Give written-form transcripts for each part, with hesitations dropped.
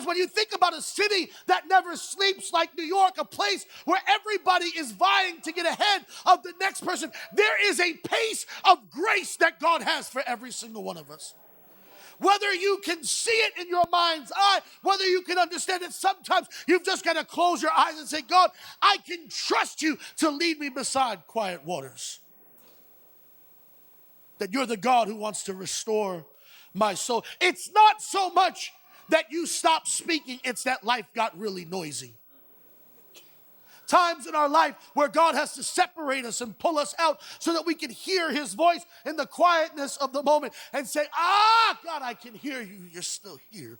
when you think about a city that never sleeps like New York, a place where everybody is vying to get ahead of the next person, there is a pace of grace that God has for every single one of us. Whether you can see it in your mind's eye, whether you can understand it, sometimes you've just got to close your eyes and say, God, I can trust you to lead me beside quiet waters. That you're the God who wants to restore my soul. It's not so much that you stop speaking, it's that life got really noisy. Times in our life where God has to separate us and pull us out so that we can hear his voice in the quietness of the moment and say, God, I can hear you. You're still here.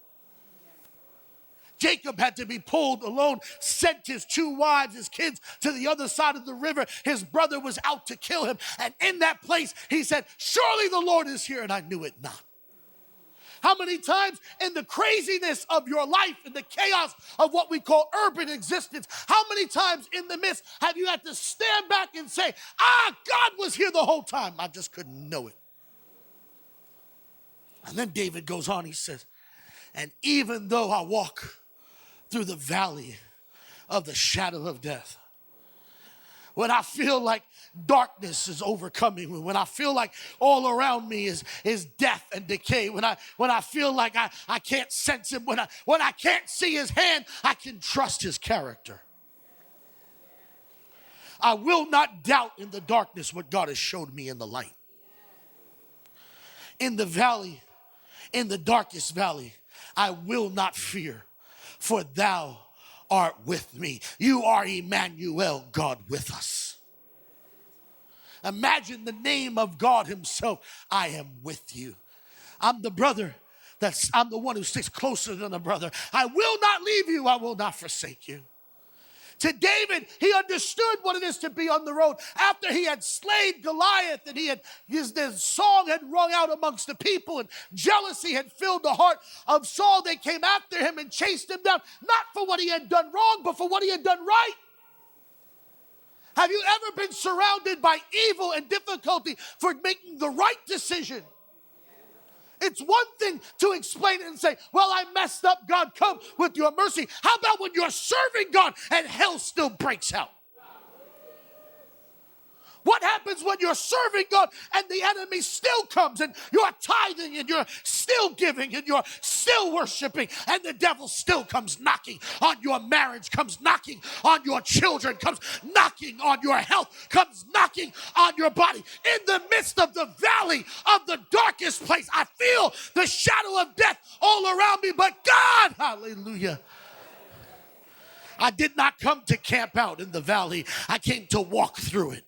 Jacob had to be pulled alone, sent his 2 wives, his kids to the other side of the river. His brother was out to kill him. And in that place, he said, surely the Lord is here, and I knew it not. How many times in the craziness of your life, in the chaos of what we call urban existence, how many times in the midst have you had to stand back and say, God was here the whole time. I just couldn't know it. And then David goes on, he says, and even though I walk through the valley of the shadow of death, when I feel like darkness is overcoming me, when I feel like all around me is death and decay, when I feel like I can't sense him, when I can't see his hand, I can trust his character. I will not doubt in the darkness what God has showed me in the light. In the valley, in the darkest valley, I will not fear, for thou art with me. You are Emmanuel, God with us. Imagine the name of God himself. I am with you. I'm the brother. I'm the one who sticks closer than a brother. I will not leave you. I will not forsake you. To David, he understood what it is to be on the road. After he had slain Goliath and his song had rung out amongst the people and jealousy had filled the heart of Saul, they came after him and chased him down, not for what he had done wrong, but for what he had done right. Have you ever been surrounded by evil and difficulty for making the right decision? It's one thing to explain it and say, well, I messed up, God, come with your mercy. How about when you're serving God and hell still breaks out? What happens when you're serving God and the enemy still comes and you're tithing and you're still giving and you're still worshiping and the devil still comes knocking on your marriage, comes knocking on your children, comes knocking on your health, comes knocking on your body? In the midst of the valley of the darkest place, I feel the shadow of death all around me, but God, hallelujah, I did not come to camp out in the valley. I came to walk through it.